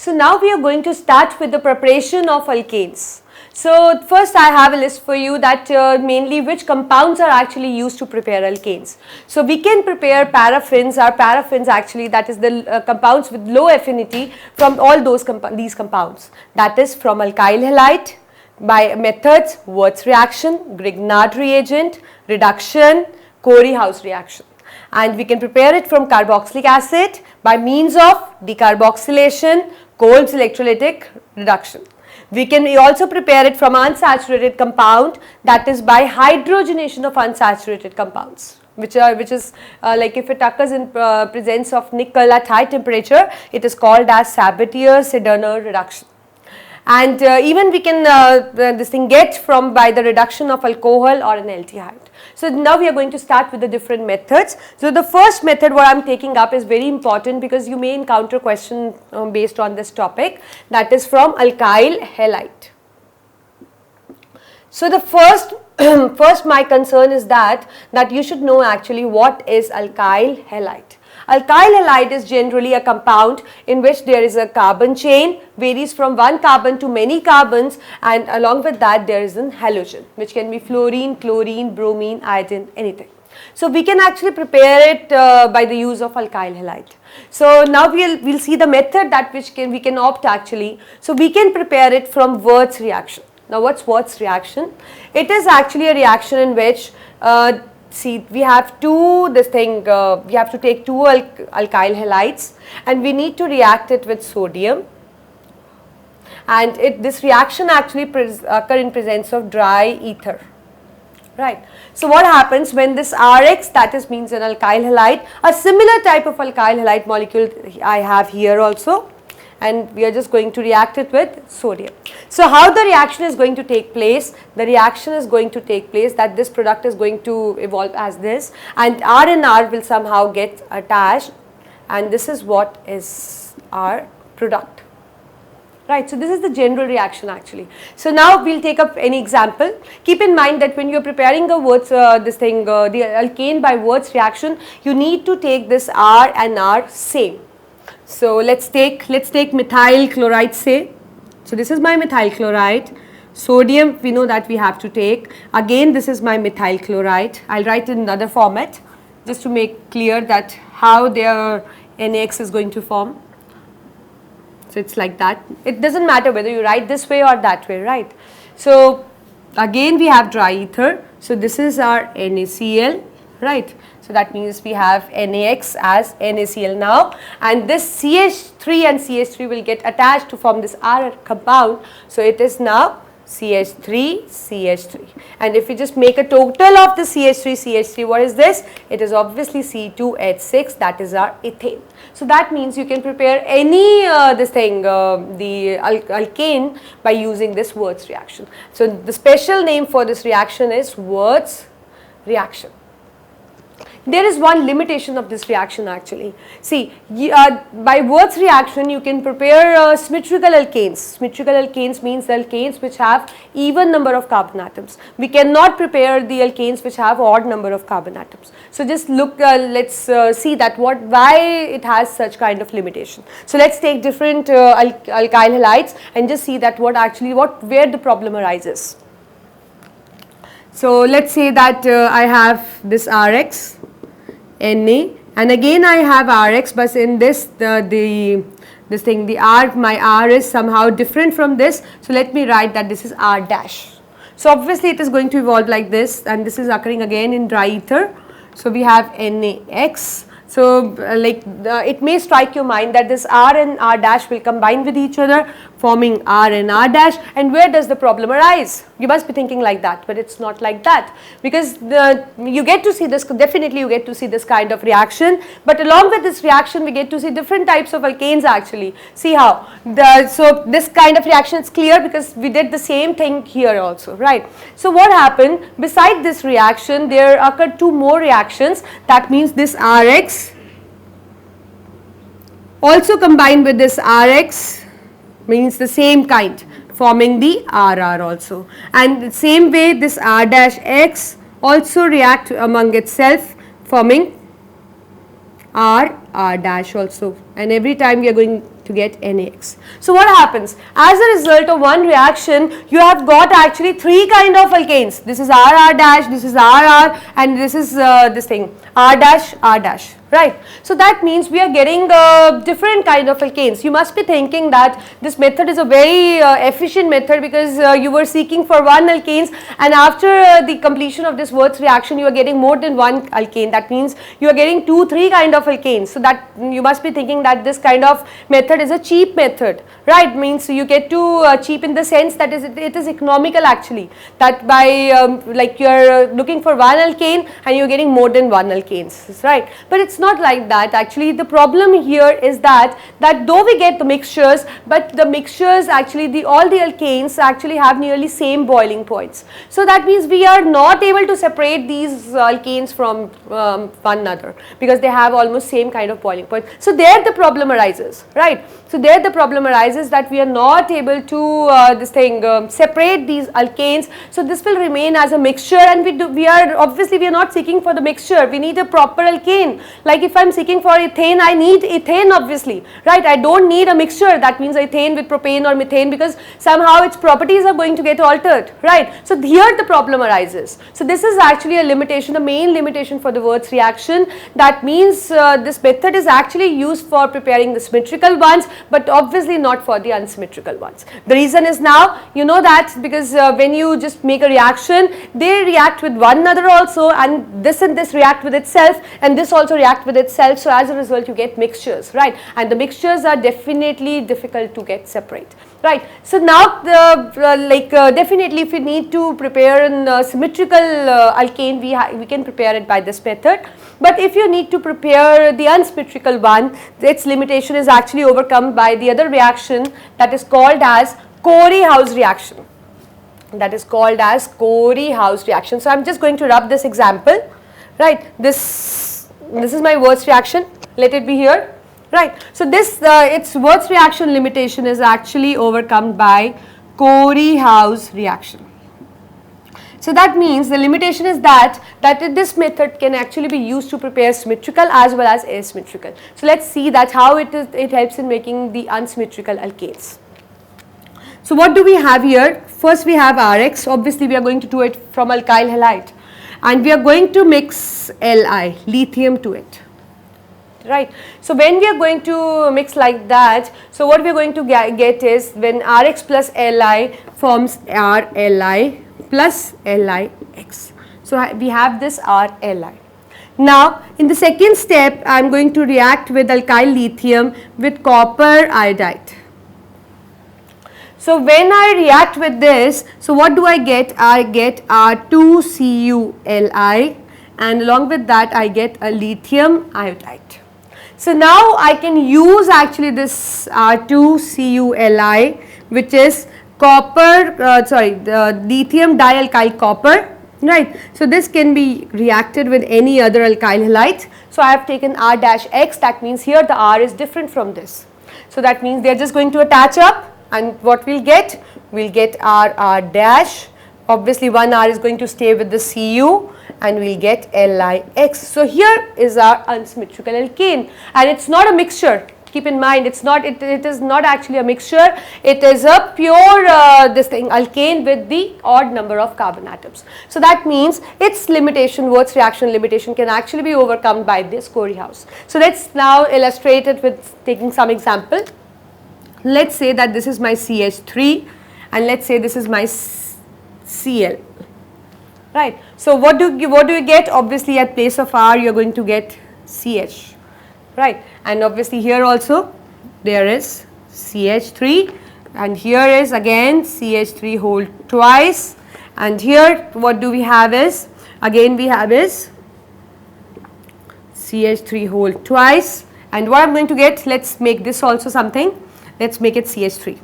So now we are going to start with the preparation of alkanes. So first I have a list for you that mainly which compounds are actually used to prepare alkanes. So we can prepare paraffins, or paraffins actually, that is the compounds with low affinity from all these compounds. That is from alkyl halide by methods Wurtz reaction, Grignard reagent, reduction, Quarry house reaction. And we can prepare it from carboxylic acid by means of decarboxylation, Cole's electrolytic reduction. We can also prepare it from unsaturated compound, that is by hydrogenation of unsaturated compounds, which is like if it occurs in presence of nickel at high temperature, it is called as Sabatier-Sedana reduction. And even we can this thing get from by the reduction of alcohol or an aldehyde. So now we are going to start with the different methods. So the first method what I am taking up is very important because you may encounter question based on this topic, that is from alkyl halide. So the first my concern is that you should know actually what is alkyl halide. Alkyl halide is generally a compound in which there is a carbon chain, varies from one carbon to many carbons, and along with that there is an halogen, which can be fluorine, chlorine, bromine, iodine, anything. So we can actually prepare it by the use of alkyl halide. So now we'll see the method that we can opt actually. So we can prepare it from Wurtz reaction. Now what's Wurtz reaction? It is actually a reaction in which see, we have to take two alkyl halides and we need to react it with sodium, and this reaction actually occur in presence of dry ether, right. So what happens when this Rx, that is means an alkyl halide, a similar type of alkyl halide molecule I have here also, and we are just going to react it with sodium. So how the reaction is going to take place? The reaction is going to take place that this product is going to evolve as this, and R and R will somehow get attached, and this is what is our product, right. So this is the general reaction actually. So now we'll take up any example. Keep in mind that when you are preparing a Wurtz the alkane by Wurtz reaction, you need to take this R and R same. So let's take methyl chloride, say. So this is my methyl chloride. Sodium we know that we have to take. Again this is my methyl chloride. I'll write in another format just to make clear that how their NaX is going to form. So it's like that. It doesn't matter whether you write this way or that way, right? So again we have dry ether. So this is our NaCl, right? So that means we have NaX as NaCl now, and this CH3 and CH3 will get attached to form this R compound. So it is now CH3, CH3, and if we just make a total of the CH3, CH3, what is this? It is obviously C2H6, that is our ethane. So that means you can prepare any the alkane by using this Wurtz reaction. So the special name for this reaction is Wurtz reaction. There is one limitation of this reaction actually. See, by Wurtz reaction you can prepare symmetrical alkanes. Symmetrical alkanes means the alkanes which have even number of carbon atoms. We cannot prepare the alkanes which have odd number of carbon atoms. So just look, let's see that why it has such kind of limitation. So let's take different alkyl halides and just see that where the problem arises. So let's say that I have this Rx, Na, and again I have Rx, but in this my R is somehow different from this. So let me write that this is R dash. So obviously it is going to evolve like this, and this is occurring again in dry ether. So we have NaX. So it may strike your mind that this R and R dash will combine with each other, forming R and R dash, and where does the problem arise? You must be thinking like that, but it's not like that, because you get to see this, definitely you get to see this kind of reaction, but along with this reaction we get to see different types of alkanes actually. See how? So this kind of reaction is clear because we did the same thing here also, right? So what happened? Beside this reaction there occurred two more reactions, that means this Rx also combined with this Rx, means the same kind, forming the RR also, and the same way this R dash X also react among itself, forming R dash also, and every time we are going to get NaX. So what happens? As a result of one reaction, you have got actually three kind of alkanes. This is RR dash, this is RR, and this is this thing R dash, R dash. Right. So that means we are getting different kind of alkanes. You must be thinking that this method is a very efficient method because you were seeking for one alkanes, and after the completion of this Würth reaction you are getting more than one alkane. That means you are getting 2-3 kind of alkanes. So that you must be thinking that this kind of method is a cheap method. Right, means you get to cheap in the sense that it is economical actually, that by like you are looking for one alkane and you are getting more than one alkanes, right. But it's not like that. Actually the problem here is that though we get the mixtures, but the mixtures actually all the alkanes actually have nearly same boiling points. So that means we are not able to separate these alkanes from one another because they have almost same kind of boiling point. So there the problem arises, right. So there the problem arises that we are not able to separate these alkanes. So this will remain as a mixture, and we are obviously not seeking for the mixture. We need a proper alkane. Like if I am seeking for ethane, I need ethane obviously, right. I don't need a mixture, that means ethane with propane or methane, because somehow its properties are going to get altered, right. So here the problem arises. So this is actually a limitation, the main limitation for the Würth reaction. That means this method is actually used for preparing the symmetrical ones, but obviously not for the unsymmetrical ones. The reason is now you know that because when you just make a reaction, they react with one another also, and this react with itself, and this also react with itself. So as a result you get mixtures, right, and the mixtures are definitely difficult to get separate, right. So now definitely if we need to prepare a symmetrical alkane, we can prepare it by this method. But if you need to prepare the unsymmetrical one, its limitation is actually overcome by the other reaction that is called as Quarry-House reaction. That is called as Quarry-House reaction. So I am just going to rub this example, right. This is my Würth reaction, let it be here, right. So this its Würth reaction limitation is actually overcome by Quarry-House reaction. So that means the limitation is that this method can actually be used to prepare symmetrical as well as asymmetrical. So let's see that how it helps in making the unsymmetrical alkanes. So what do we have here? First we have Rx. Obviously we are going to do it from alkyl halide, and we are going to mix Li, lithium, to it. Right. So when we are going to mix like that, so what we are going to get is when Rx plus Li forms RLi plus LiX. So we have this RLi. Now in the second step I am going to react with alkyl lithium with copper iodide. So when I react with this, so what do I get? I get R2CuLi, and along with that I get a lithium iodide. So now I can use actually this R2CuLi, which is the lithium dialkyl copper, right. So this can be reacted with any other alkyl halide. So I have taken R dash X, that means here the R is different from this. So that means they are just going to attach up, and what we'll get? We'll get R dash, obviously one R is going to stay with the Cu, and we'll get LiX. So here is our unsymmetrical alkane, and it's not a mixture. Keep in mind, it is not actually a mixture, it is a pure alkane with the odd number of carbon atoms. So that means its limitation, Würth reaction limitation, can actually be overcome by this Quarry-House. So let's now illustrate it with taking some example. Let's say that this is my CH3, and let's say this is my Cl. Right. So what do you get? Obviously at place of R you are going to get CH. Right, and obviously here also there is CH3, and here is again CH3 whole twice, and here what do we have is again we have is CH3 whole twice, and what I am going to get, let's make this also something, let's make it CH3.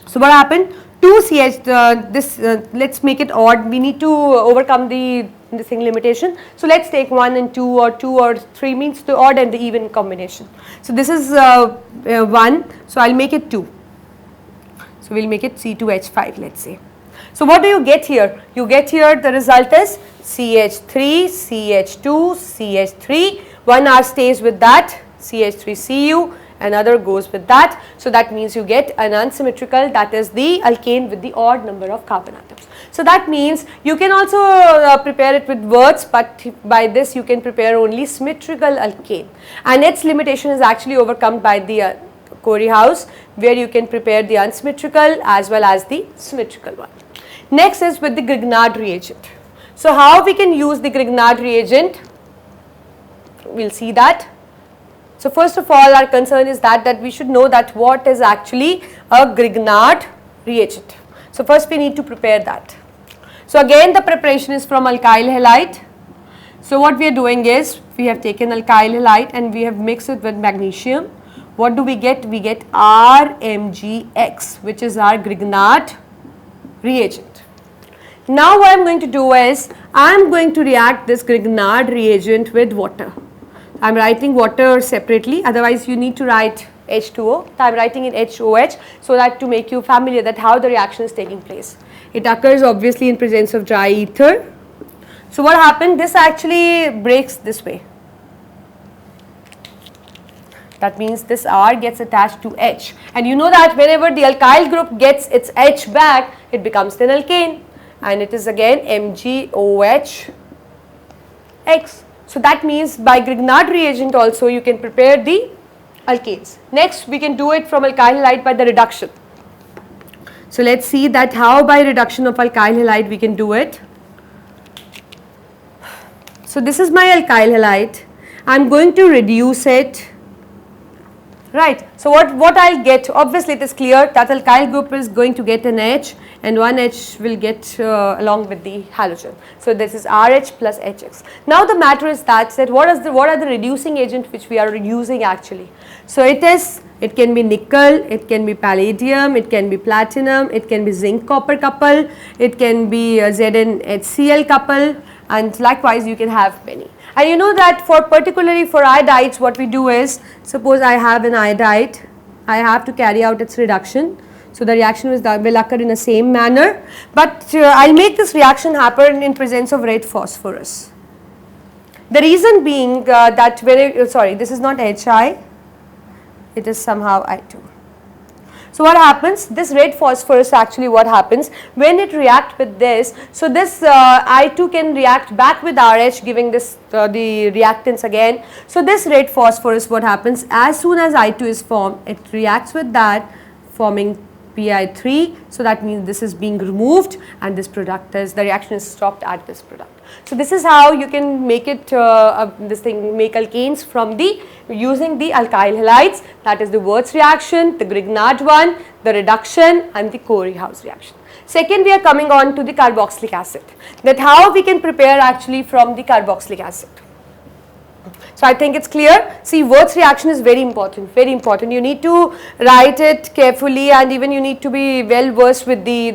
So what happened? 2 CH, let's make it odd, we need to overcome the thing limitation. So let's take 1 and 2, or 2 or 3 means the odd and the even combination. So this is 1, so I'll make it 2. So we'll make it C2H5, let's say. So what do you get here? You get here the result is CH3, CH2, CH3, 1 R stays with that, CH3Cu, another goes with that. So that means you get an unsymmetrical, that is the alkane with the odd number of carbon atoms. So that means you can also prepare it with words, but by this you can prepare only symmetrical alkane, and its limitation is actually overcome by the Quarry house, where you can prepare the unsymmetrical as well as the symmetrical one. Next is with the Grignard reagent. So how we can use the Grignard reagent, we will see that. So first of all, our concern is that we should know that what is actually a Grignard reagent. So first we need to prepare that. So again the preparation is from alkyl halide. So what we are doing is, we have taken alkyl halide and we have mixed it with magnesium. What do we get? We get RMgX, which is our Grignard reagent. Now what I am going to do is, I am going to react this Grignard reagent with water. I am writing water separately, otherwise you need to write H2O. So I am writing in HOH, so that to make you familiar that how the reaction is taking place. It occurs obviously in presence of dry ether. So what happened? This actually breaks this way. That means this R gets attached to H, and you know that whenever the alkyl group gets its H back, it becomes an alkane, and it is again MgOH X. So that means by Grignard reagent also you can prepare the alkanes. Next we can do it from alkyl halide by the reduction. So let's see that how by reduction of alkyl halide we can do it. So this is my alkyl halide. I am going to reduce it. Right. So what I'll get, obviously it is clear that alkyl group is going to get an H, and one H will get along with the halogen. So this is RH plus HX. Now the matter is that what are the reducing agent which we are using actually. So it can be nickel, it can be palladium, it can be platinum, it can be zinc copper couple, it can be ZnHCl couple, and likewise you can have many. And you know that particularly for iodides, what we do is, suppose I have an iodide, I have to carry out its reduction. So the reaction will occur in the same manner, but I'll make this reaction happen in presence of red phosphorus. The reason being that this is not Hi, it is somehow I2. So what happens? This red phosphorus, actually what happens when it reacts with this, so this I2 can react back with RH, giving this the reactants again. So this red phosphorus, what happens, as soon as I2 is formed, it reacts with that, forming Pi3. So that means this is being removed, and this product is, the reaction is stopped at this product. So this is how you can make it make alkanes from using the alkyl halides, that is the Wurtz reaction, the Grignard one, the reduction, and the Quarry house reaction. Second, we are coming on to the carboxylic acid, that how we can prepare actually from the carboxylic acid. So I think it's clear. See, Wurtz reaction is very important, very important. You need to write it carefully, and even you need to be well versed with the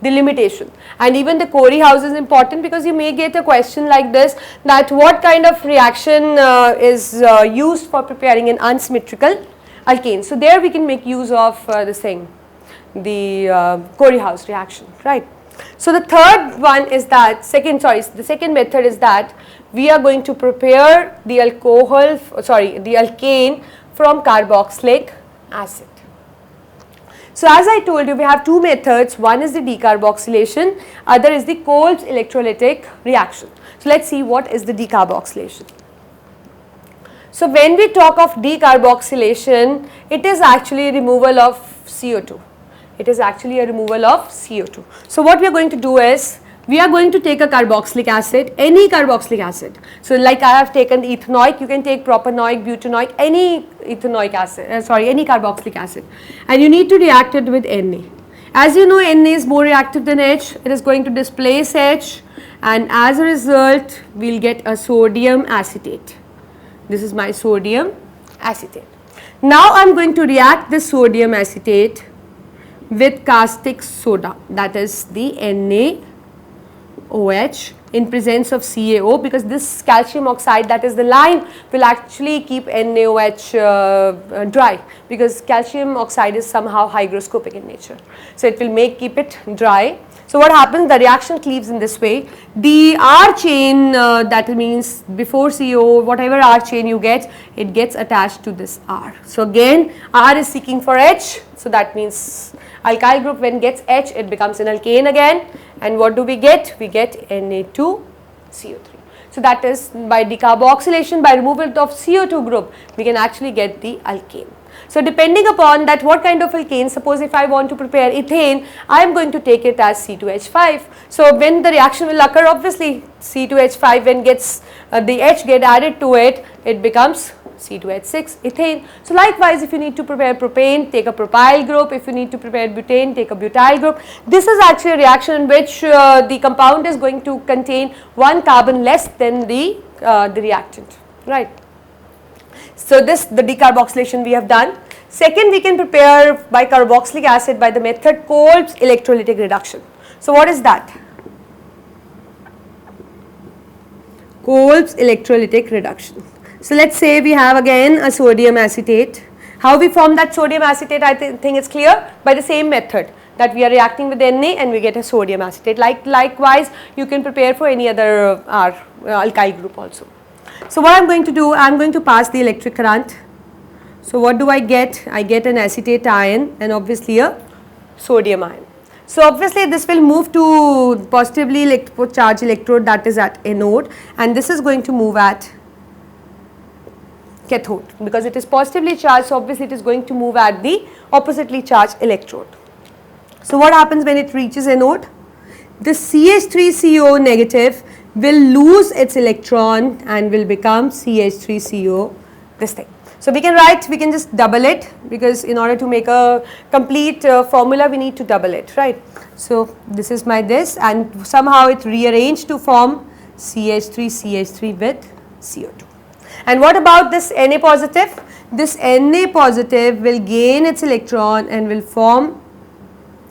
limitation. And even the Quarry house is important, because you may get a question like this, that what kind of reaction is used for preparing an unsymmetrical alkane. So there we can make use of the Quarry house reaction, right? So the third one is that, the second method is that we are going to prepare the alkane from carboxylic acid. So as I told you, we have two methods. One is the decarboxylation, other is the cold electrolytic reaction. So let's see what is the decarboxylation. So when we talk of decarboxylation, it is actually removal of CO2. It is actually a removal of CO2. So what we are going to do is, we are going to take a carboxylic acid, any carboxylic acid. So like I have taken ethanoic, you can take propanoic, butanoic, any ethanoic acid, any carboxylic acid, and you need to react it with Na. As you know, Na is more reactive than H, it is going to displace H, and as a result we will get a sodium acetate. This is my sodium acetate. Now I am going to react this sodium acetate with caustic soda, that is the NaOH in presence of CaO, because this calcium oxide, that is the lime, will actually keep NaOH dry, because calcium oxide is somehow hygroscopic in nature. So it will keep it dry. So what happens, the reaction cleaves in this way. The R chain, that means before CaO, whatever R chain you get, it gets attached to this R. So again R is seeking for H, so that means alkyl group when gets H, it becomes an alkane again, and what do we get? We get Na2CO3. So that is by decarboxylation, by removal of CO2 group, we can actually get the alkane. So depending upon that what kind of alkane, suppose if I want to prepare ethane, I am going to take it as C2H5. So when the reaction will occur, obviously C2H5 when gets the H get added to it, it becomes C2H6 ethane. So likewise, if you need to prepare propane, take a propyl group. If you need to prepare butane, take a butyl group. This is actually a reaction in which the compound is going to contain one carbon less than the reactant, right. So this, the decarboxylation we have done. Second, we can prepare by carboxylic acid by the method Kolb's electrolytic reduction. So what is that? Kolb's electrolytic reduction. So let's say we have again a sodium acetate. How we form that sodium acetate, I think it's clear, by the same method, that we are reacting with Na and we get a sodium acetate. Likewise, you can prepare for any other alkyl group also. So what I am going to do, I am going to pass the electric current. So what do I get? I get an acetate ion and obviously a sodium ion. So obviously this will move to positively charged electrode, that is at anode, and this is going to move at cathode, because it is positively charged, so obviously it is going to move at the oppositely charged electrode. So what happens when it reaches anode? The CH3CO negative will lose its electron and will become CH3CO this thing. So we can write, we can just double it, because in order to make a complete formula we need to double it, right. So this is my this, and somehow it rearranged to form CH3 with CO2. And what about this Na positive? This Na positive will gain its electron and will form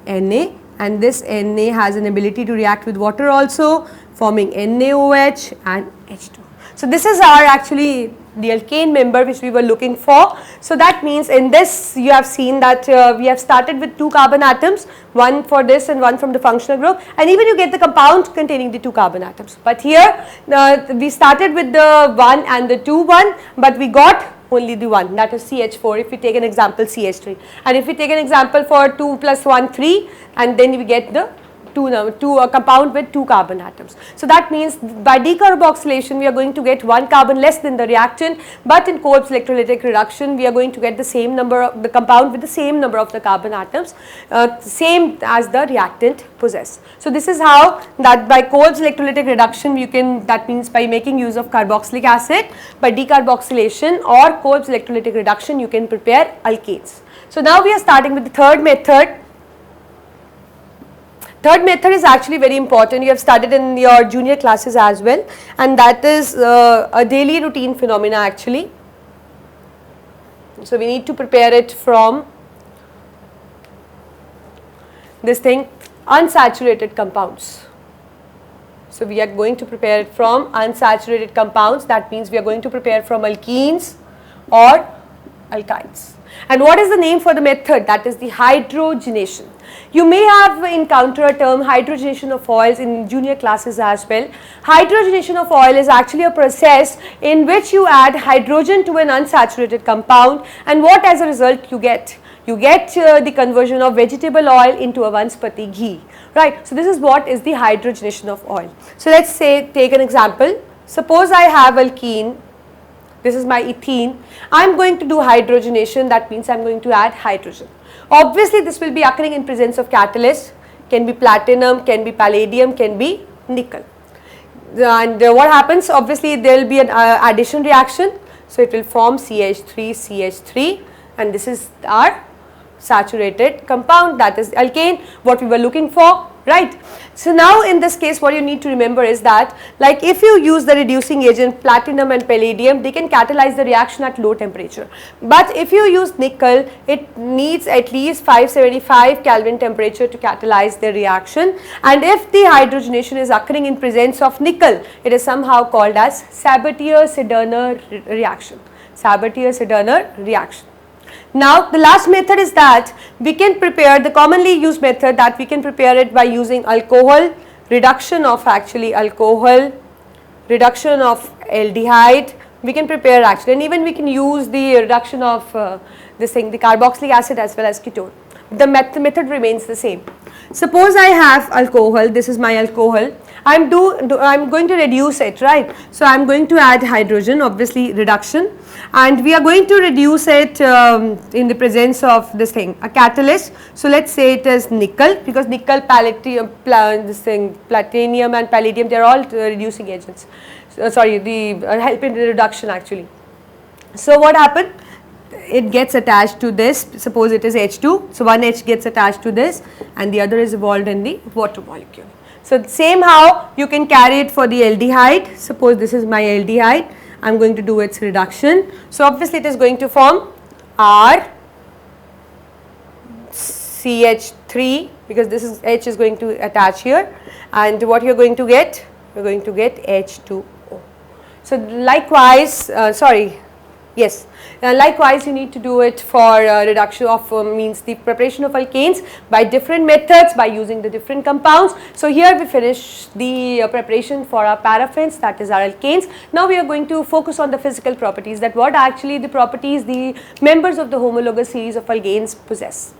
Na, and this Na has an ability to react with water also, forming NaOH and H2. So this is our actually the alkane member which we were looking for. So that means in this you have seen that we have started with 2 carbon atoms, one for this and one from the functional group, and even you get the compound containing the 2 carbon atoms. But here we started with the 1 and the 2 one, but we got only the 1, that is CH4 if we take an example CH3, and if we take an example for 2 plus 1 3, and then we get the a compound with 2 carbon atoms. So that means by decarboxylation we are going to get 1 carbon less than the reactant, but in Kolb's electrolytic reduction we are going to get the same number of the compound with the same number of the carbon atoms, same as the reactant possess. So this is how that by Kolb's electrolytic reduction you can, that means by making use of carboxylic acid, by decarboxylation or Kolb's electrolytic reduction you can prepare alkanes. So now we are starting with the third method. Third method is actually very important, you have studied in your junior classes as well, and that is a daily routine phenomena actually. So we need to prepare it from this thing, unsaturated compounds. So we are going to prepare it from unsaturated compounds, that means we are going to prepare from alkenes or alkynes. And what is the name for the method? That is the hydrogenation. You may have encountered a term hydrogenation of oils in junior classes as well. Hydrogenation of oil is actually a process in which you add hydrogen to an unsaturated compound, and what as a result you get? You get the conversion of vegetable oil into a vanspati ghee, right. So this is what is the hydrogenation of oil. So let's say, take an example, suppose I have alkene, this is my ethene, I am going to do hydrogenation, that means I am going to add hydrogen. Obviously this will be occurring in presence of catalyst, can be platinum, can be palladium, can be nickel. And what happens, obviously there will be an addition reaction, so it will form CH3, and this is our saturated compound, that is alkane, what we were looking for. right? So now in this case what you need to remember is that, like if you use the reducing agent platinum and palladium, they can catalyze the reaction at low temperature, but if you use nickel, it needs at least 575 Kelvin temperature to catalyze the reaction, and if the hydrogenation is occurring in presence of nickel, it is somehow called as Sabatier-Sederner reaction. Sabatier-Sederner reaction. Now the last method is that we can prepare the commonly used method, that we can prepare it by using alcohol, reduction of alcohol, reduction of aldehyde, we can prepare actually, and even we can use the reduction of the carboxylic acid as well as ketone. The method remains the same. Suppose I have alcohol, this is my alcohol, I'm going to reduce it, right? So I'm going to add hydrogen, obviously reduction, and we are going to reduce it in the presence of this thing, a catalyst. So let's say it is nickel, because nickel, platinum and palladium, they are all reducing agents. Sorry, the help in the reduction actually. So what happened? It gets attached to this, suppose it is H2, so one H gets attached to this and the other is involved in the water molecule. So same how you can carry it for the aldehyde, suppose this is my aldehyde, I am going to do its reduction. So obviously it is going to form R CH3, because this is H is going to attach here, and what you are going to get? You are going to get H2O. So likewise, likewise you need to do it for reduction of means the preparation of alkanes by different methods, by using the different compounds. So here we finish the preparation for our paraffins, that is our alkanes. Now we are going to focus on the physical properties, that what actually the properties the members of the homologous series of alkanes possess.